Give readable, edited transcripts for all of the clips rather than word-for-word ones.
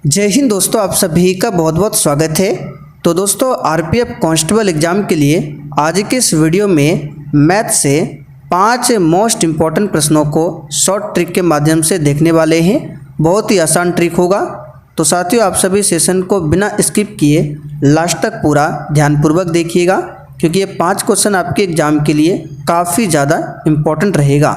जय हिंद दोस्तों, आप सभी का बहुत बहुत स्वागत है। तो दोस्तों, आरपीएफ कांस्टेबल एग्ज़ाम के लिए आज के इस वीडियो में मैथ से 5 मोस्ट इम्पॉर्टेंट प्रश्नों को शॉर्ट ट्रिक के माध्यम से देखने वाले हैं। बहुत ही आसान ट्रिक होगा। तो साथियों, आप सभी सेशन को बिना स्किप किए लास्ट तक पूरा ध्यानपूर्वक देखिएगा, क्योंकि ये 5 क्वेश्चन आपके एग्ज़ाम के लिए काफ़ी ज़्यादा इम्पॉर्टेंट रहेगा।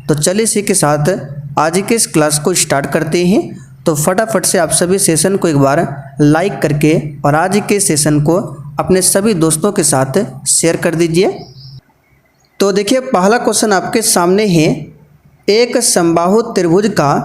तो चलिए इसी के साथ आज के इस क्लास को स्टार्ट करते हैं। तो फटाफट से आप सभी सेशन को एक बार लाइक करके और आज के सेशन को अपने सभी दोस्तों के साथ शेयर कर दीजिए। तो देखिए, पहला क्वेश्चन आपके सामने है। एक समबाहु त्रिभुज का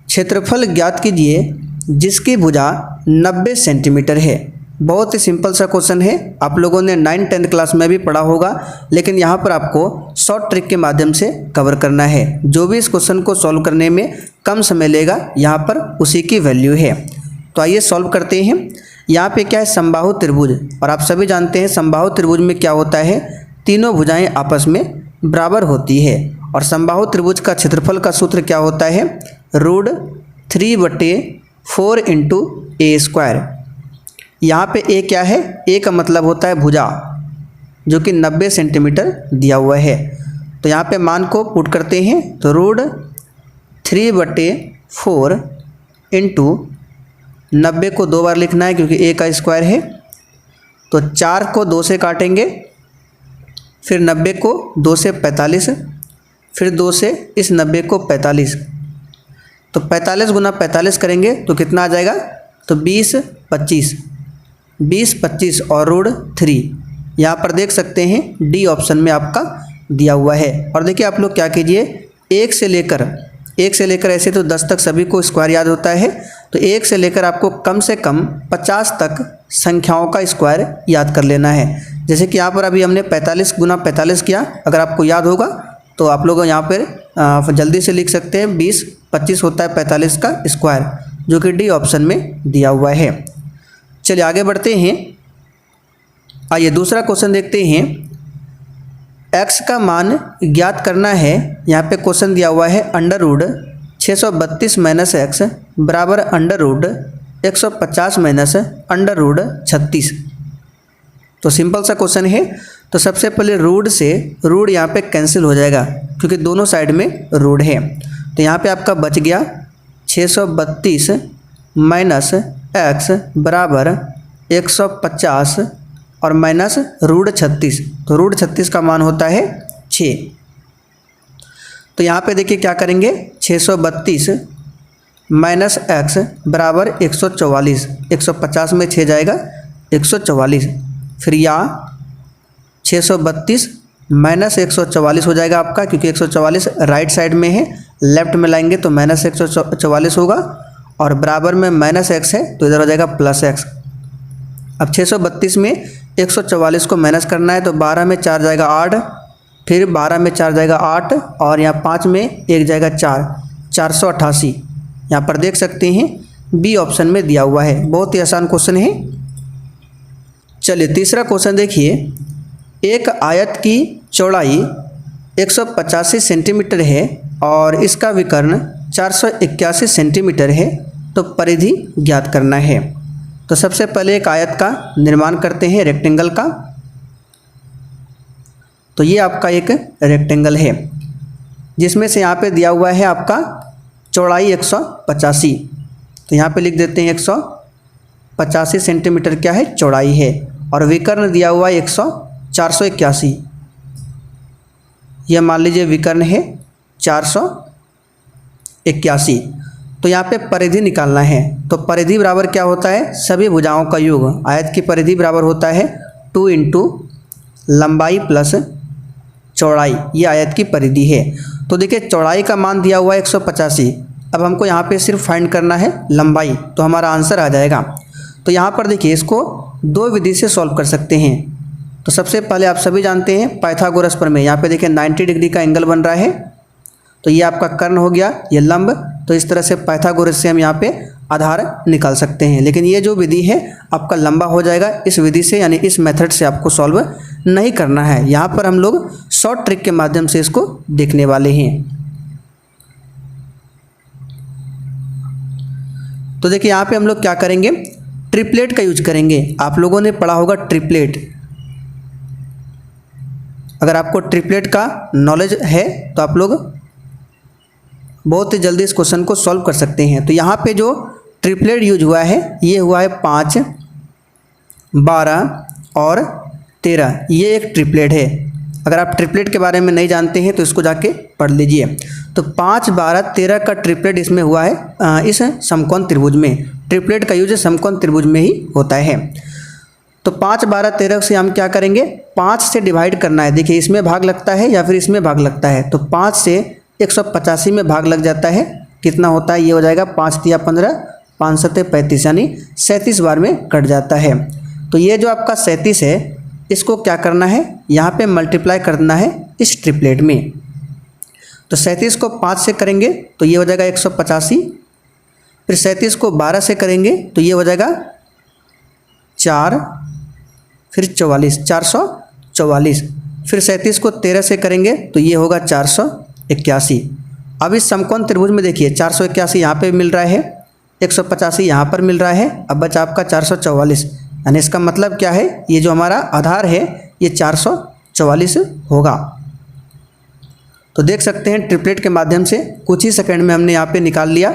क्षेत्रफल ज्ञात कीजिए जिसकी भुजा 90 सेंटीमीटर है। बहुत ही सिंपल सा क्वेश्चन है, आप लोगों ने 9th-10th क्लास में भी पढ़ा होगा, लेकिन यहाँ पर आपको शॉर्ट ट्रिक के माध्यम से कवर करना है। जो भी इस क्वेश्चन को सॉल्व करने में कम समय लेगा, यहाँ पर उसी की वैल्यू है। तो आइए सॉल्व करते हैं। यहाँ पे क्या है, समबाहु त्रिभुज, और आप सभी जानते हैं समबाहु त्रिभुज में क्या होता है, तीनों भुजाएं आपस में बराबर होती है। और समबाहु त्रिभुज का क्षेत्रफल का सूत्र क्या होता है, √3/4 × a²। यहाँ पे a क्या है, a का मतलब होता है भुजा, जो कि 90 सेंटीमीटर दिया हुआ है। तो यहाँ पे मान को पुट करते हैं, तो √3/4 × 90 को 2 बार लिखना है क्योंकि a का स्क्वायर है। तो 4 को 2 से काटेंगे, फिर 90 को 2 से 45, फिर 2 से इस 90 को 45। तो 45 × 45 करेंगे तो कितना आ जाएगा, तो 20, 25 और √3। यहाँ पर देख सकते हैं डी ऑप्शन में आपका दिया हुआ है। और देखिए आप लोग क्या कीजिए, 1 से लेकर ऐसे तो 10 तक सभी को स्क्वायर याद होता है, तो 1 से लेकर आपको कम से कम 50 तक संख्याओं का स्क्वायर याद कर लेना है। जैसे कि यहाँ पर अभी हमने 45 × 45 किया, अगर आपको याद होगा तो आप लोग यहाँ पर जल्दी से लिख सकते हैं। 20, 25 होता है 45 का स्क्वायर, जो कि डी ऑप्शन में दिया हुआ है। चलिए आगे बढ़ते हैं। आइए दूसरा क्वेश्चन देखते हैं। x का मान ज्ञात करना है। यहाँ पे क्वेश्चन दिया हुआ है √632 - x बराबर √150 - √36। तो सिंपल सा क्वेश्चन है। तो सबसे पहले रूट से रूट यहाँ पे कैंसिल हो जाएगा, क्योंकि दोनों साइड में रूट है। तो यहाँ पे आपका बच गया 632 - x बराबर 150 और माइनस √36। तो √36 का मान होता है 6। तो यहाँ पे देखिए क्या करेंगे, 632 - x बराबर 144। 150 में 6 जाएगा 144। फिर यहाँ 632 - 144 हो जाएगा आपका, क्योंकि 144 राइट साइड में है, लेफ्ट में लाएंगे तो -144 होगा, और बराबर में -x है तो इधर हो जाएगा +x। अब 632 में 144 को माइनस करना है, तो 12 में 4 जाएगा 8, फिर 12 में 4 जाएगा 8, और यहाँ 5 में 1 जाएगा 4, 488। यहाँ पर देख सकते हैं बी ऑप्शन में दिया हुआ है। बहुत ही आसान क्वेश्चन है। चलिए तीसरा क्वेश्चन देखिए। एक आयत की चौड़ाई 185 सेंटीमीटर है और इसका विकर्ण 481 सेंटीमीटर है, तो परिधि ज्ञात करना है। तो सबसे पहले एक आयत का निर्माण करते हैं, रेक्टेंगल का। तो ये आपका एक रेक्टेंगल है, जिसमें से यहाँ पे दिया हुआ है आपका चौड़ाई 185। तो यहाँ पे लिख देते हैं 185 सेंटीमीटर क्या है, चौड़ाई है, और विकर्ण दिया हुआ है 481। यह मान लीजिए विकर्ण है 481। तो यहाँ पे परिधि निकालना है। तो परिधि बराबर क्या होता है, सभी भुजाओं का योग। आयत की परिधि बराबर होता है 2 × लंबाई प्लस चौड़ाई। ये आयत की परिधि है। तो देखिए चौड़ाई का मान दिया हुआ है 185। अब हमको यहाँ पे सिर्फ फाइंड करना है लंबाई, तो हमारा आंसर आ जाएगा। तो यहाँ पर देखिए इसको 2 विधि से सॉल्व कर सकते हैं। तो सबसे पहले आप सभी जानते हैं पाइथागोरस प्रमेय। यहाँ पे देखिए 90 डिग्री का एंगल बन रहा है, तो ये आपका कर्ण हो गया, ये लंब। तो इस तरह से पाइथागोरस से हम यहाँ पे आधार निकाल सकते हैं। लेकिन ये जो विधि है आपका लंबा हो जाएगा, इस विधि से यानी इस मेथड से आपको सॉल्व नहीं करना है। यहाँ पर हम लोग शॉर्ट ट्रिक के माध्यम से इसको देखने वाले हैं। तो देखिए यहाँ पे हम लोग क्या करेंगे, ट्रिपलेट का यूज करेंगे। आप लोगों ने पढ़ा होगा ट्रिपलेट। अगर आपको ट्रिपलेट का नॉलेज है तो आप लोग बहुत ही जल्दी इस क्वेश्चन को सॉल्व कर सकते हैं। तो यहाँ पे जो ट्रिपलेट यूज हुआ है ये हुआ है 5, 12 और 13, ये एक ट्रिपलेट है। अगर आप ट्रिपलेट के बारे में नहीं जानते हैं तो इसको जाके पढ़ लीजिए। तो 5, 12, 13 का ट्रिपलेट इसमें हुआ है इस समकोण त्रिभुज में। ट्रिपलेट का यूज समकोण त्रिभुज में ही होता है। तो 5, 12, 13 से हम क्या करेंगे, 5 से डिवाइड करना है। देखिए इसमें भाग लगता है या फिर इसमें भाग लगता है। तो 5 से 185 में भाग लग जाता है, कितना होता है, ये हो जाएगा 5 तिया 15, 5 सत्ते 35, यानी 37 बार में कट जाता है। तो ये जो आपका 37 है इसको क्या करना है, यहाँ पे मल्टीप्लाई करना है इस ट्रिपलेट में। तो 37 को 5 से करेंगे तो ये हो जाएगा 185, फिर 37 को 12 से करेंगे तो ये हो जाएगा 4, फिर 44, 444, फिर 37 को 13 से करेंगे तो ये होगा 481। अब इस समकोण त्रिभुज में देखिए 481 यहाँ पे मिल रहा है, 185 यहाँ पर मिल रहा है, अब बचा आपका 444। यानी इसका मतलब क्या है, ये जो हमारा आधार है ये 444 होगा। तो देख सकते हैं ट्रिपलेट के माध्यम से कुछ ही सेकंड में हमने यहाँ पे निकाल लिया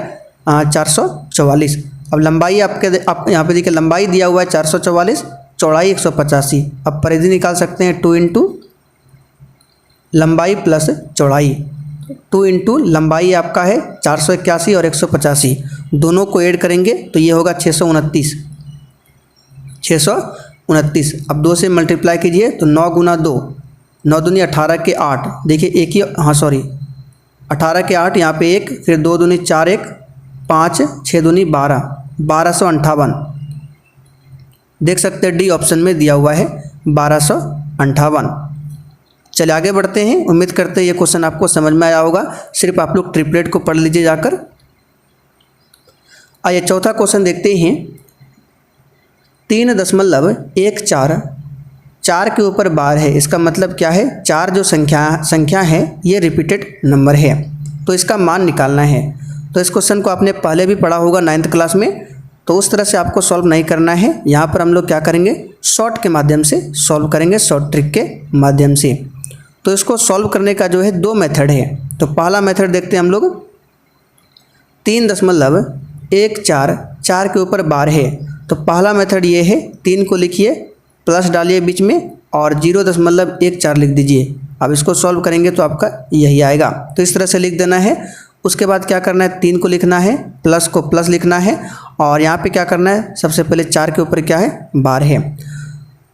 444। अब लंबाई आप यहाँ पे देखिए लंबाई दिया हुआ है 444, चौड़ाई 185। अब परिधि निकाल सकते हैं 2 इंटू लंबाई प्लस चौड़ाई। 2 इंटू लंबाई आपका है 481 और 185, दोनों को ऐड करेंगे तो ये होगा 629। अब 2 से मल्टीप्लाई कीजिए तो 9 गुना 2, 9 दूनी 18 के 8। देखिए एक ही 18 के 8, यहाँ पे 1, फिर 2 दूनी 4, 1 5, 6 दूनी 12, 1258। देख सकते हैं डी ऑप्शन में दिया हुआ है 1258। चलिए आगे बढ़ते हैं। उम्मीद करते हैं ये क्वेश्चन आपको समझ में आया होगा। सिर्फ आप लोग ट्रिपलेट को पढ़ लीजिए जाकर। आइए चौथा क्वेश्चन देखते हैं। 3.14 4 के ऊपर बार है, इसका मतलब क्या है, 4 जो संख्या है ये रिपीटेड नंबर है, तो इसका मान निकालना है। तो इस क्वेश्चन को आपने पहले भी पढ़ा होगा 9th क्लास में, तो उस तरह से आपको सॉल्व नहीं करना है। यहाँ पर हम लोग क्या करेंगे, शॉर्ट के माध्यम से सॉल्व करेंगे, शॉर्ट ट्रिक के माध्यम से। तो इसको सॉल्व करने का जो है 2 मेथड है। तो पहला मेथड देखते हैं हम लोग। 3.14 4 के ऊपर बार है, तो पहला मेथड ये है, 3 को लिखिए, प्लस डालिए बीच में और 0.14 लिख दीजिए। अब इसको सॉल्व करेंगे तो आपका यही आएगा। तो इस तरह से लिख देना है। उसके बाद क्या करना है, 3 को लिखना है, प्लस को प्लस लिखना है, और यहाँ पे क्या करना है, सबसे पहले 4 के ऊपर क्या है, बार है।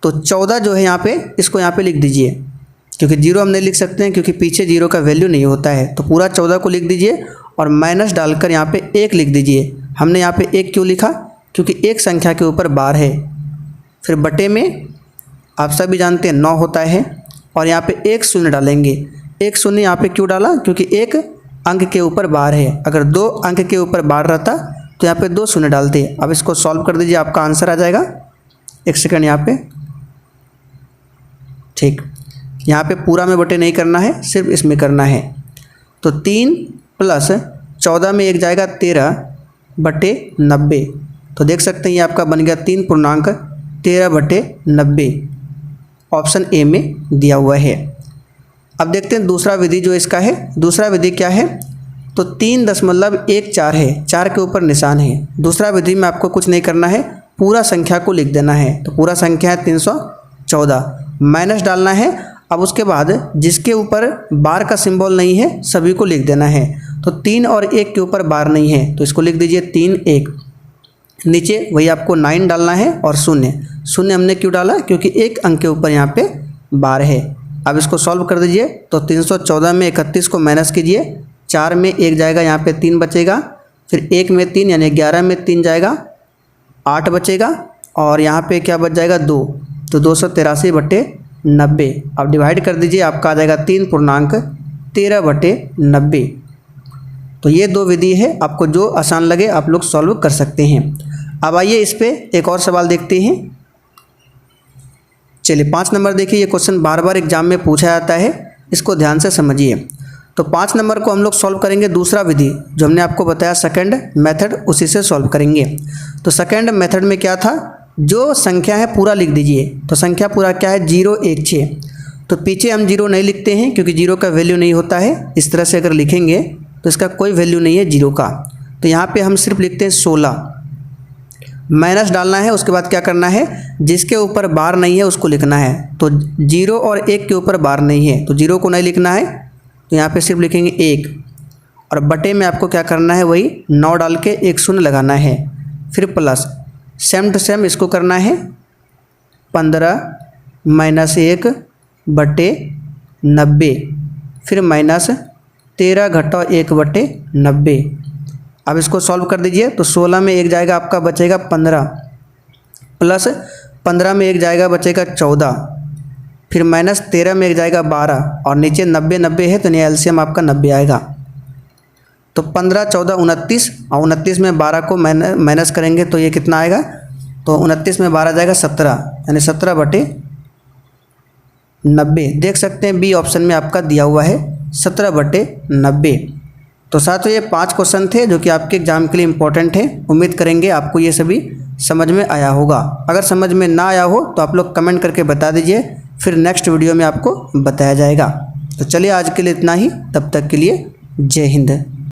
तो 14 जो है यहाँ पे, इसको यहाँ पे लिख दीजिए, क्योंकि 0 हम नहीं लिख सकते हैं क्योंकि पीछे 0 का वैल्यू नहीं होता है। तो पूरा 14 को लिख दीजिए और माइनस डालकर यहाँ पे 1 लिख दीजिए। हमने यहाँ पे 1 क्यों लिखा, क्योंकि एक संख्या के ऊपर बार है। फिर बटे में आप सभी जानते हैं 9 होता है, और यहाँ पे 1 शून्य डालेंगे। 1 शून्य यहाँ पे क्यों डाला, क्योंकि 1 अंक के ऊपर बार है। अगर 2 अंक के ऊपर बार रहता तो यहाँ पे 2 शून्य डालते। अब इसको सॉल्व कर दीजिए, आपका आंसर आ जाएगा। 1 सेकंड यहाँ पे, ठीक, यहाँ पे पूरा में बटे नहीं करना है, सिर्फ इसमें करना है। तो 3 प्लस 14 में 1 जाएगा 13/90। तो देख सकते हैं ये आपका बन गया 3.13/90, ऑप्शन ए में दिया हुआ है। अब देखते हैं दूसरा विधि जो इसका है। दूसरा विधि क्या है, तो 3.14 है, 4 के ऊपर निशान है। दूसरा विधि में आपको कुछ नहीं करना है, पूरा संख्या को लिख देना है। तो पूरा संख्या है 314, माइनस डालना है। अब उसके बाद जिसके ऊपर बार का सिंबल नहीं है सभी को लिख देना है। तो 3 और 1 के ऊपर बार नहीं है, तो इसको लिख दीजिए 3 1। नीचे वही आपको 9 डालना है और 0 हमने क्यों डाला, क्योंकि 1 अंक के ऊपर यहाँ पे बार है। अब इसको सॉल्व कर दीजिए। तो 314 में 31 को माइनस कीजिए, 4 में 1 जाएगा, यहाँ पे 3 बचेगा, फिर 1 में 3 यानी 11 में 3 जाएगा, 8 बचेगा, और यहाँ पे क्या बच जाएगा 2। तो 283/90। अब डिवाइड कर दीजिए, आपका आ जाएगा 3.13/90। तो ये 2 विधि है, आपको जो आसान लगे आप लोग सॉल्व कर सकते हैं। अब आइए इस पे एक और सवाल देखते हैं। चलिए 5 नंबर देखिए। ये क्वेश्चन बार बार एग्जाम में पूछा जाता है, इसको ध्यान से समझिए। तो 5 नंबर को हम लोग सॉल्व करेंगे दूसरा विधि जो हमने आपको बताया सेकंड मेथड, उसी से सॉल्व करेंगे। तो सेकंड मेथड में क्या था, जो संख्या है पूरा लिख दीजिए। तो संख्या पूरा क्या है 0 1 6। तो पीछे हम 0 नहीं लिखते हैं क्योंकि 0 का वैल्यू नहीं होता है। इस तरह से अगर लिखेंगे तो इसका कोई वैल्यू नहीं है 0 का। तो यहाँ पे हम सिर्फ लिखते हैं 16, माइनस डालना है। उसके बाद क्या करना है, जिसके ऊपर बार नहीं है उसको लिखना है। तो 0 और 1 के ऊपर बार नहीं है तो 0 को नहीं लिखना है। तो यहाँ पे सिर्फ लिखेंगे 1 और बटे में आपको क्या करना है, वही 9 डाल के 1 शून्य लगाना है। फिर प्लस सेम टू सेम इसको करना है 15 माइनस 1 बटे 90, फिर माइनस 13 घटाओ 1 बटे 90। अब इसको सॉल्व कर दीजिए। तो 16 में 1 जाएगा आपका बचेगा 15, प्लस 15 में 1 जाएगा बचेगा 14, फिर माइनस 13 में 1 जाएगा 12 और नीचे 90 90 है तो नहीं एलसीएम आपका 90 आएगा। तो 15 14 29 और 29 में 12 को माइनस करेंगे तो ये कितना आएगा, तो 29 में 12 जाएगा 17, यानी 17 बटे 90। देख सकते हैं बी ऑप्शन में आपका दिया हुआ है 17 बटे 90। तो साथियों ये 5 क्वेश्चन थे जो कि आपके एग्जाम के लिए इम्पोर्टेंट है। उम्मीद करेंगे आपको ये सभी समझ में आया होगा। अगर समझ में ना आया हो तो आप लोग कमेंट करके बता दीजिए, फिर नेक्स्ट वीडियो में आपको बताया जाएगा। तो चलिए आज के लिए इतना ही, तब तक के लिए जय हिंद।